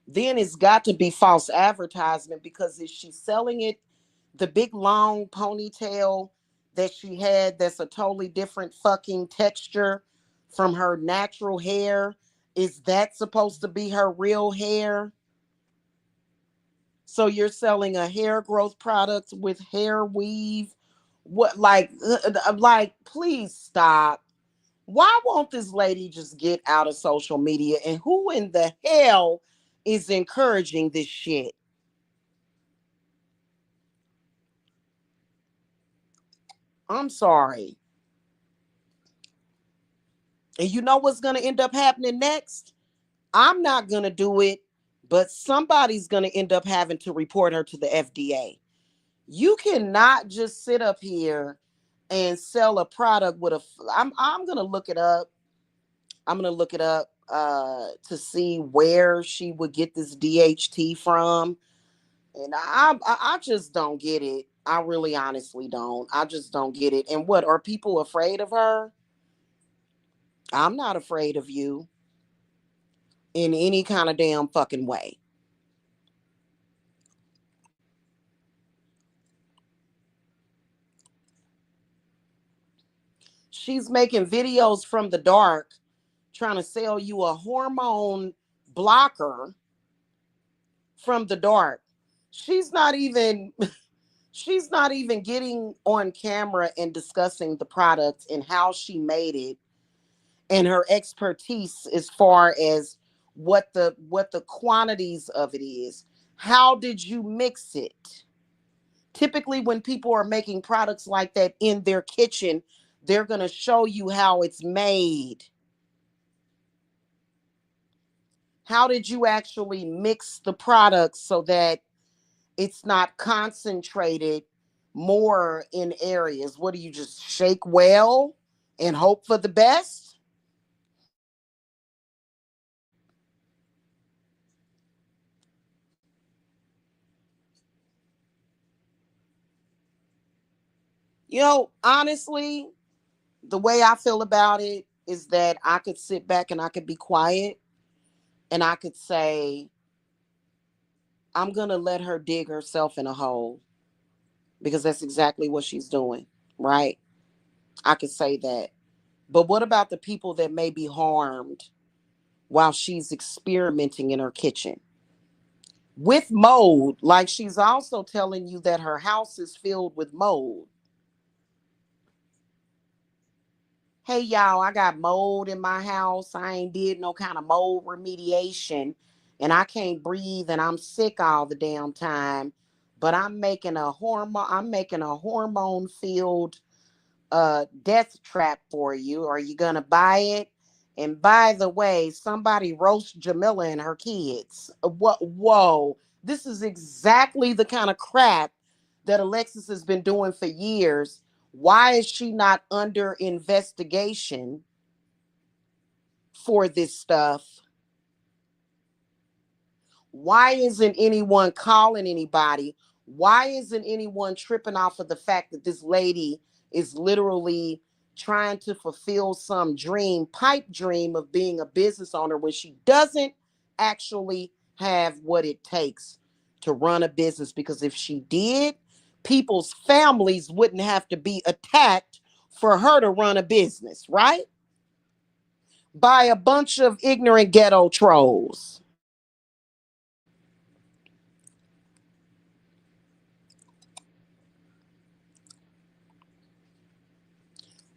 Then it's got to be false advertisement, because if she's selling it, the big long ponytail that she had that's a totally different fucking texture from her natural hair, is that supposed to be her real hair? So you're selling a hair growth product with hair weave? What, like, please stop. Why won't this lady just get out of social media? And who in the hell is encouraging this shit? I'm sorry. And you know what's going to end up happening next? I'm not going to do it, but somebody's going to end up having to report her to the FDA. You cannot just sit up here and sell a product with a. I'm going to look it up. I'm going to look it up to see where she would get this DHT from. And I just don't get it. I really honestly don't. I just don't get it. And what, are people afraid of her? I'm not afraid of you in any kind of damn fucking way. She's making videos from the dark trying to sell you a hormone blocker from the dark. She's not even she's not even getting on camera and discussing the product and how she made it and her expertise as far as what the quantities of it is. How did you mix it? Typically when people are making products like that in their kitchen, they're going to show you how it's made. How did you actually mix the products so that it's not concentrated more in areas? What do you just shake well and hope for the best? Honestly, the way I feel about it is that I could sit back and I could be quiet and I could say, I'm going to let her dig herself in a hole, because that's exactly what she's doing, right? I could say that. But what about the people that may be harmed while she's experimenting in her kitchen with mold? Like, she's also telling you that her house is filled with mold. Hey, y'all, I got mold in my house. I ain't did no kind of mold remediation and I can't breathe and I'm sick all the damn time. But I'm making a hormone filled death trap for you. Are you gonna buy it? And by the way, somebody roast Jamila and her kids. What? Whoa! This is exactly the kind of crap that Alexis has been doing for years. Why is she not under investigation for this stuff? Why isn't anyone calling anybody? Why isn't anyone tripping off of the fact that this lady is literally trying to fulfill some dream, pipe dream of being a business owner, when she doesn't actually have what it takes to run a business? Because if she did, people's families wouldn't have to be attacked for her to run a business, right? By a bunch of ignorant ghetto trolls.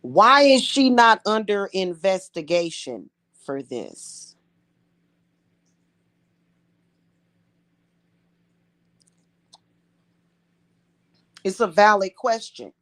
Why is she not under investigation for this? It's a valid question.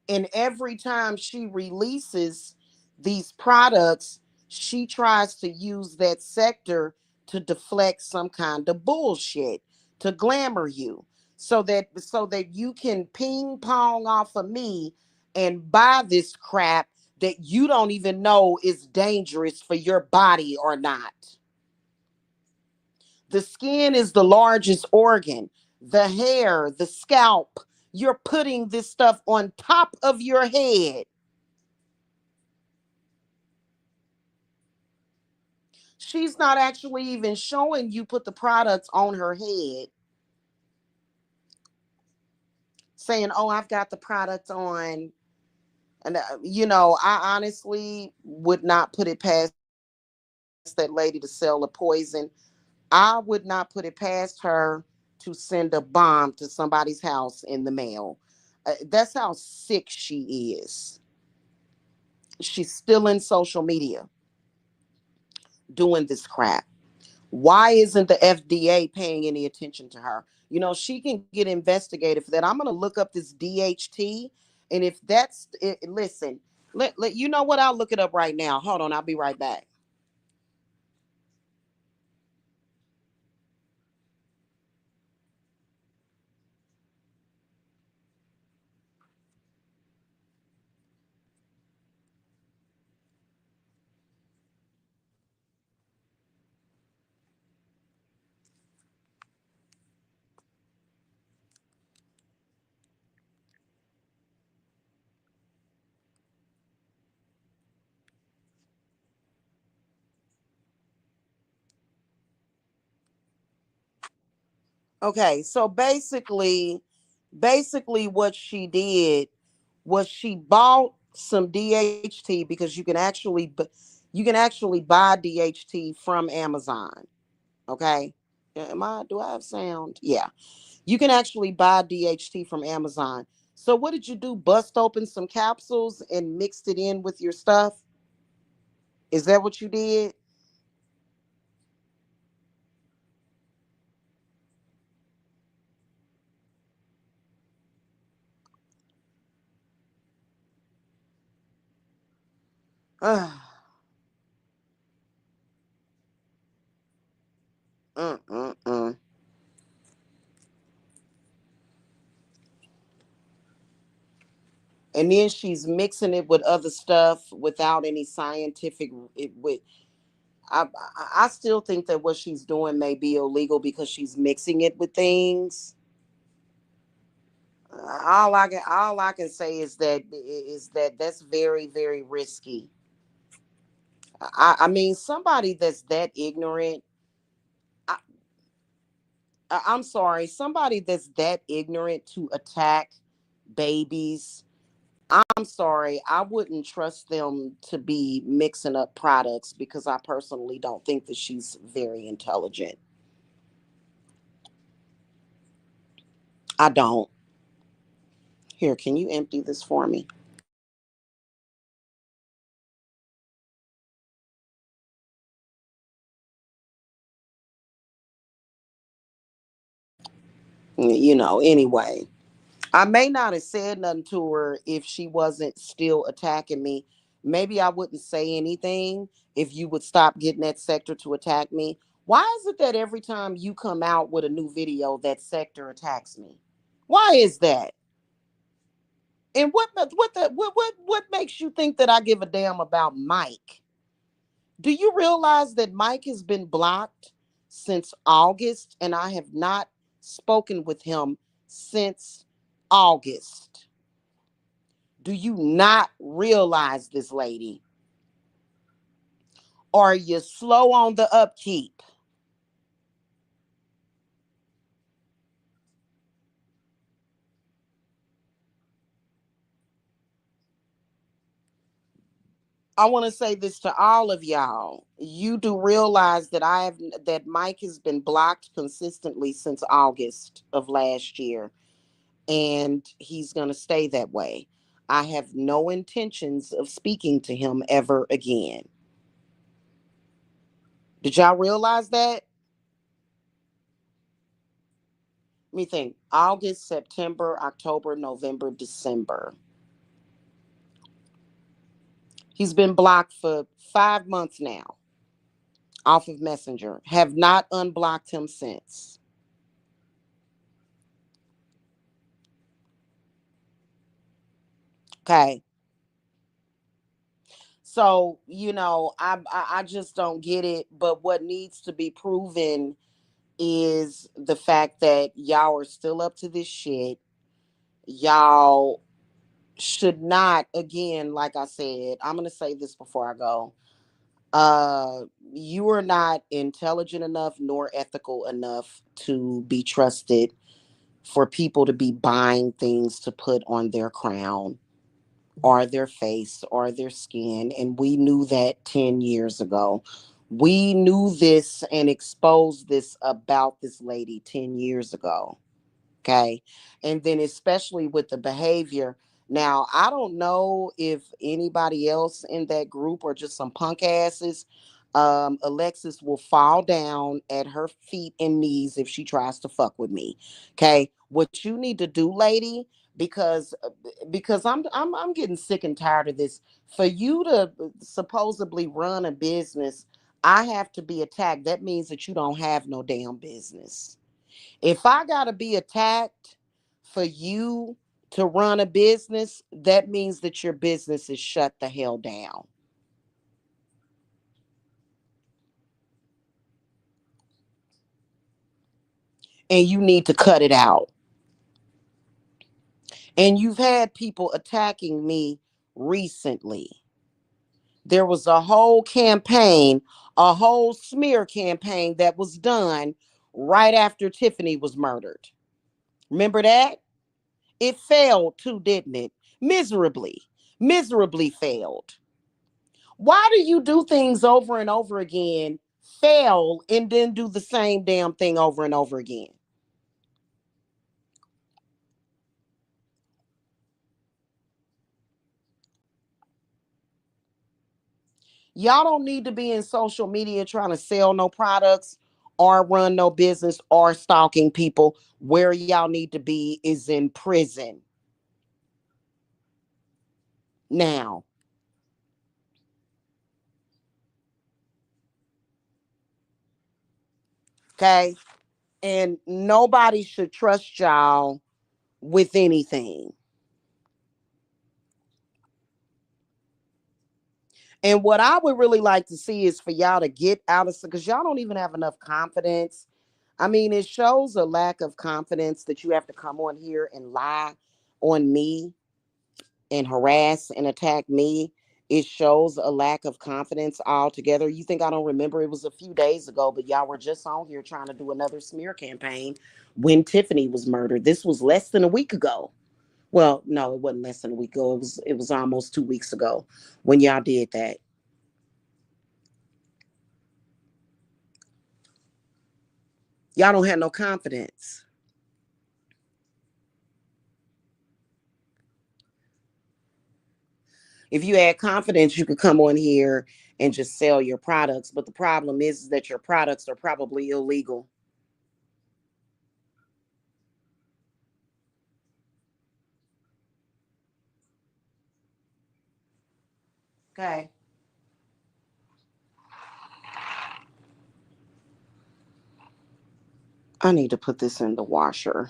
And every time she releases these products, she tries to use that sector to deflect some kind of bullshit, to glamour you, so that you can ping pong off of me and buy this crap that you don't even know is dangerous for your body or not. The skin is the largest organ, the hair, the scalp. You're putting this stuff on top of your head. She's not actually even showing you put the products on her head, saying, "Oh, I've got the product on." And I honestly would not put it past that lady to sell a poison. I would not put it past her to send a bomb to somebody's house in the mail. That's how sick she is. She's still in social media doing this crap. Why isn't the FDA paying any attention to her? She can get investigated for that. I'm going to look up this DHT. And if that's it, listen, you know what? I'll look it up right now. Hold on. I'll be right back. Okay. So basically what she did was she bought some DHT because you can actually buy DHT from Amazon. Okay. Do I have sound? Yeah. You can actually buy DHT from Amazon. So what did you do? Bust open some capsules and mixed it in with your stuff? Is that what you did? Ugh. Mm-mm-mm. And then she's mixing it with other stuff without any scientific. I still think that what she's doing may be illegal because she's mixing it with things. All I can say is that that's very, very risky. I mean, somebody that's that ignorant. I, I'm sorry, somebody that's that ignorant to attack babies. I'm sorry, I wouldn't trust them to be mixing up products because I personally don't think that she's very intelligent. I don't. Here, can you empty this for me? Anyway. I may not have said nothing to her if she wasn't still attacking me. Maybe I wouldn't say anything if you would stop getting that sector to attack me. Why is it that every time you come out with a new video, that sector attacks me? Why is that? And what makes you think that I give a damn about Mike? Do you realize that Mike has been blocked since August and I have not spoken with him since August? Do you not realize this, lady? Or are you slow on the upkeep? I want to say this to all of y'all. You do realize that Mike has been blocked consistently since August of last year, and he's going to stay that way. I have no intentions of speaking to him ever again. Did y'all realize that? Let me think. August, September, October, November, December. He's been blocked for 5 months now off of Messenger. Have not unblocked him since. Okay. So, I just don't get it. But what needs to be proven is the fact that y'all are still up to this shit. Y'all should not, again, like I said, I'm going to say this before I go. You are not intelligent enough nor ethical enough to be trusted for people to be buying things to put on their crown or their face or their skin. And we knew that 10 years ago. We knew this and exposed this about this lady 10 years ago. Okay. And then, especially with the behavior. Now, I don't know if anybody else in that group or just some punk asses. Alexis will fall down at her feet and knees if she tries to fuck with me. Okay. What you need to do, lady, because I'm getting sick and tired of this. For you to supposedly run a business, I have to be attacked. That means that you don't have no damn business. If I got to be attacked for you to run a business, that means that your business is shut the hell down. And you need to cut it out. And you've had people attacking me recently. There was a whole campaign, a whole smear campaign that was done right after Tiffany was murdered. Remember that? It failed too, didn't it? Miserably. Miserably failed. Why do you do things over and over again, fail, and then do the same damn thing over and over again? Y'all don't need to be in social media trying to sell no products or run no business or stalking people. Where y'all need to be is in prison now. Okay. And nobody should trust y'all with anything. And what I would really like to see is for y'all to get out of, because y'all don't even have enough confidence. I mean, it shows a lack of confidence that you have to come on here and lie on me and harass and attack me. It shows a lack of confidence altogether. You think I don't remember? It was a few days ago, but y'all were just on here trying to do another smear campaign when Tiffany was murdered. This was less than a week ago. Well, no, it wasn't less than a week ago. It was almost 2 weeks ago when y'all did that. Y'all don't have no confidence. If you had confidence, you could come on here and just sell your products. But the problem is that your products are probably illegal. Okay. I need to put this in the washer.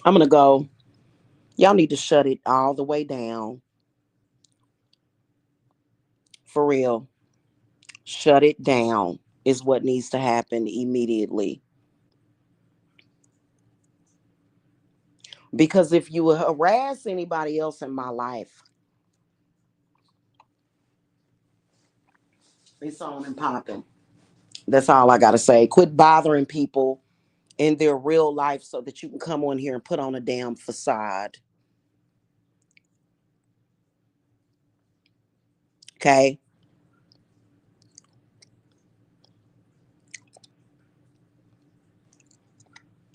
I'm going to go. Y'all need to shut it all the way down. For real. Shut it down is what needs to happen immediately. Because if you harass anybody else in my life, it's on and popping. That's all I got to say. Quit bothering people in their real life so that you can come on here and put on a damn facade. Okay.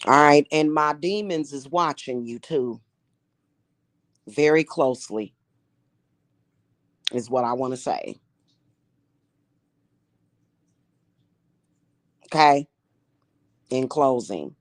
All right. And my demons is watching you too, very closely, is what I want to say. Okay. In closing.